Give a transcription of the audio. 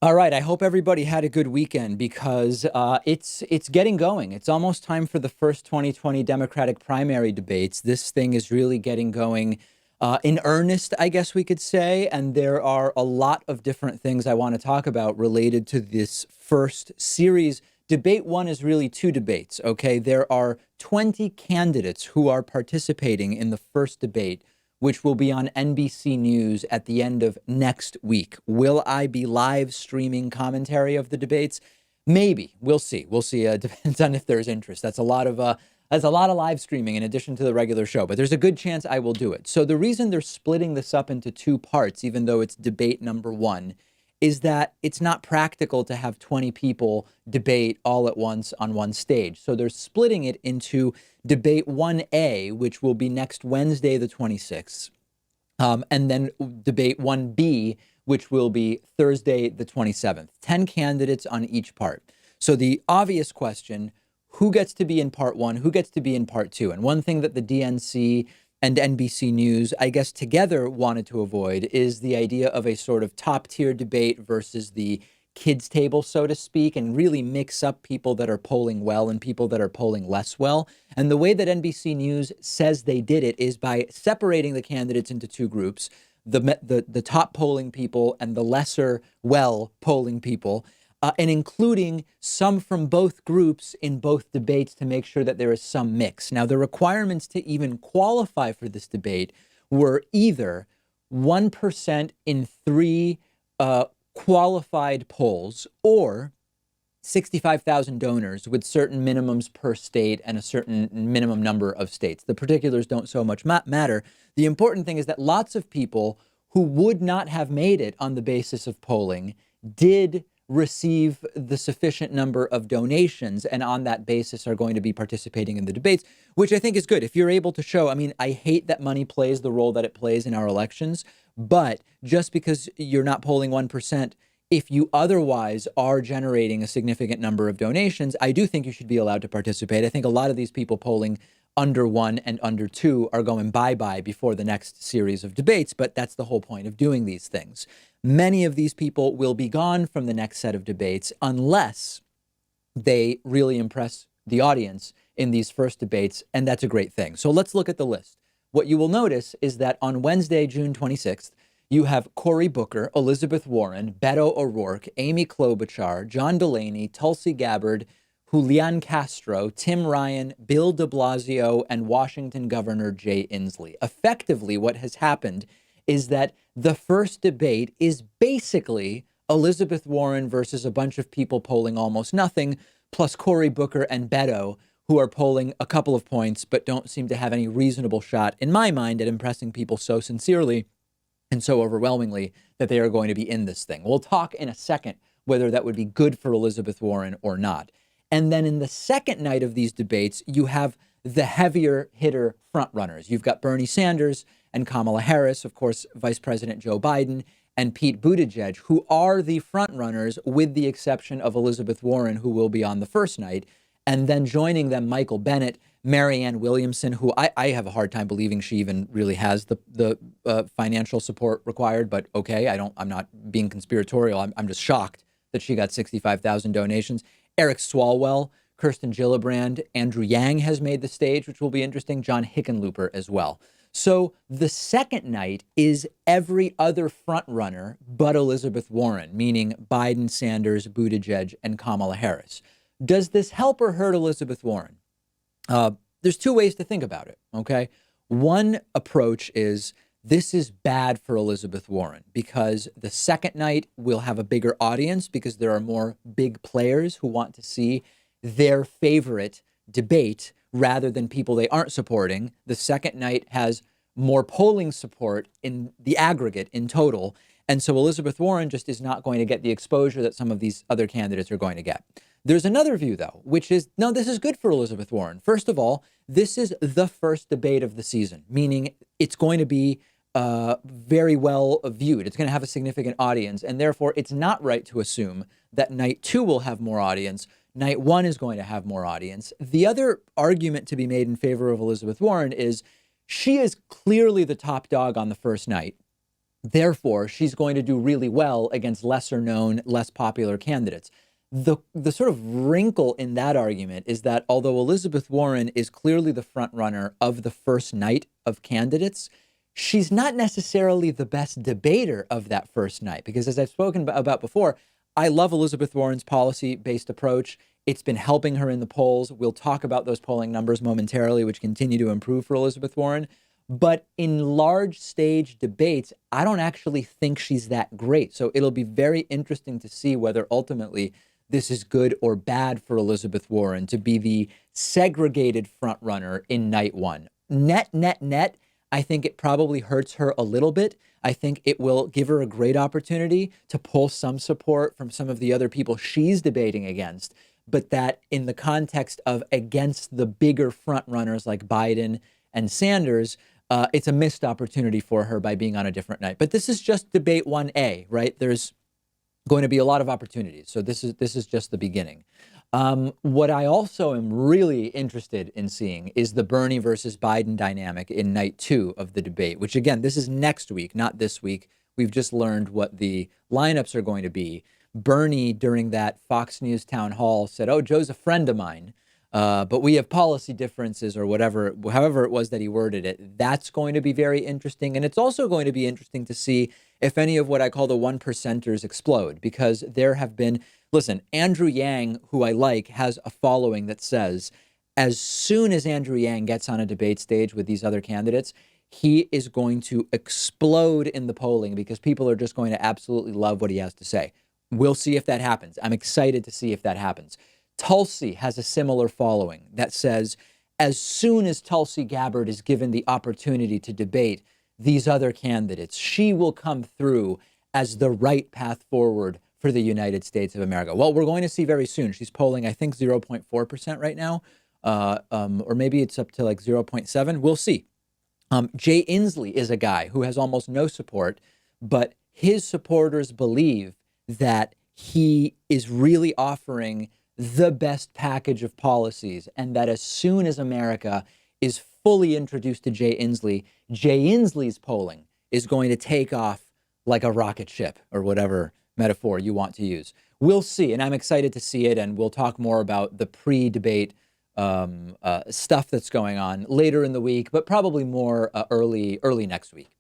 All right. I hope everybody had a good weekend because it's getting going. It's almost time for the first 2020 Democratic primary debates. This thing is really getting going in earnest, I guess we could say. And there are a lot of different things I want to talk about related to this first series. Debate one is really two debates. OK, there are 20 candidates who are participating in the first debate, which will be on NBC News at the end of next week. Will I be live streaming commentary of the debates? Maybe. We'll see. We'll see. Depends on if there's interest. That's a lot of live streaming in addition to the regular show, but there's a good chance I will do it. So the reason they're splitting this up into two parts, even though it's debate number one, is that it's not practical to have 20 people debate all at once on one stage. So they're splitting it into debate 1A, which will be next Wednesday, the 26th, and then debate 1B, which will be Thursday, the 27th. 10 candidates on each part. So the obvious question, who gets to be in part one? Who gets to be in part two? And one thing that the DNC and NBC News, I guess, together wanted to avoid is the idea of a sort of top tier debate versus the kids table, so to speak, and really mix up people that are polling well and people that are polling less well. And the way that NBC News says they did it is by separating the candidates into two groups, the top polling people and the lesser well polling people, and including some from both groups in both debates to make sure that there is some mix. Now, the requirements to even qualify for this debate were either 1% in three qualified polls or 65,000 donors with certain minimums per state and a certain minimum number of states. The particulars don't so much matter. The important thing is that lots of people who would not have made it on the basis of polling did receive the sufficient number of donations and on that basis are going to be participating in the debates, which I think is good. If you're able to show, I mean, I hate that money plays the role that it plays in our elections, but just because you're not polling 1%, if you otherwise are generating a significant number of donations, I do think you should be allowed to participate. I think a lot of these people polling under one and under two are going bye-bye before the next series of debates, but that's the whole point of doing these things. Many of these people will be gone from the next set of debates unless they really impress the audience in these first debates, and that's a great thing. So let's look at the list. What you will notice is that on Wednesday, June 26th, you have Cory Booker, Elizabeth Warren, Beto O'Rourke, Amy Klobuchar, John Delaney, Tulsi Gabbard, Julian Castro, Tim Ryan, Bill de Blasio, and Washington Governor Jay Inslee. Effectively, what has happened is that the first debate is basically Elizabeth Warren versus a bunch of people polling almost nothing, plus Cory Booker and Beto, who are polling a couple of points, but don't seem to have any reasonable shot, in my mind, at impressing people so sincerely and so overwhelmingly that they are going to be in this thing. We'll talk in a second whether that would be good for Elizabeth Warren or not. And then in the second night of these debates, you have the heavier hitter frontrunners. You've got Bernie Sanders and Kamala Harris, of course, Vice President Joe Biden, and Pete Buttigieg, who are the frontrunners with the exception of Elizabeth Warren, who will be on the first night. And then joining them, Michael Bennet, Marianne Williamson, who I have a hard time believing she even really has the financial support required. But OK, I'm not being conspiratorial. I'm just shocked that she got 65,000 donations. Eric Swalwell, Kirsten Gillibrand, Andrew Yang has made the stage, which will be interesting. John Hickenlooper as well. So the second night is every other frontrunner but Elizabeth Warren, meaning Biden, Sanders, Buttigieg, and Kamala Harris. Does this help or hurt Elizabeth Warren? There's two ways to think about it, okay? One approach is this is bad for Elizabeth Warren because the second night will have a bigger audience because there are more big players who want to see their favorite debate rather than people they aren't supporting. The second night has more polling support in the aggregate in total. And so Elizabeth Warren just is not going to get the exposure that some of these other candidates are going to get. There's another view, though, which is, no, this is good for Elizabeth Warren. First of all, this is the first debate of the season, meaning it's going to be very well viewed. It's going to have a significant audience, and therefore it's not right to assume that night two will have more audience. Night one is going to have more audience. The other argument to be made in favor of Elizabeth Warren is she is clearly the top dog on the first night. Therefore, she's going to do really well against lesser known, less popular candidates. The sort of wrinkle in that argument is that although Elizabeth Warren is clearly the front runner of the first night of candidates, she's not necessarily the best debater of that first night. Because as I've spoken about before, I love Elizabeth Warren's policy based approach. It's been helping her in the polls. We'll talk about those polling numbers momentarily, which continue to improve for Elizabeth Warren. But in large stage debates, I don't actually think she's that great. So it'll be very interesting to see whether ultimately this is good or bad for Elizabeth Warren to be the segregated front runner in night one. Net, net, net, I think it probably hurts her a little bit. I think it will give her a great opportunity to pull some support from some of the other people she's debating against, but that in the context of against the bigger front runners like Biden and Sanders, it's a missed opportunity for her by being on a different night. But this is just debate 1A, right? There's going to be a lot of opportunities. So this is just the beginning. What I also am really interested in seeing is the Bernie versus Biden dynamic in night two of the debate, which again, this is next week, not this week. We've just learned what the lineups are going to be. Bernie, during that Fox News town hall, said, "Oh, Joe's a friend of mine, but we have policy differences," or whatever, however it was that he worded it. That's going to be very interesting. And it's also going to be interesting to see if any of what I call the one percenters explode, because there have been, listen, Andrew Yang, who I like, has a following that says, as soon as Andrew Yang gets on a debate stage with these other candidates, he is going to explode in the polling because people are just going to absolutely love what he has to say. We'll see if that happens. I'm excited to see if that happens. Tulsi has a similar following that says, as soon as Tulsi Gabbard is given the opportunity to debate these other candidates, she will come through as the right path forward for the United States of America. Well, we're going to see very soon. She's polling, I think, 0.4% right now, or maybe it's up to like 0.7. We'll see. Jay Inslee is a guy who has almost no support, but his supporters believe that he is really offering the best package of policies, and that as soon as America is fully introduced to Jay Inslee's polling is going to take off like a rocket ship, or whatever metaphor you want to use. We'll see, and I'm excited to see it, and we'll talk more about the pre-debate stuff that's going on later in the week, but probably more early next week.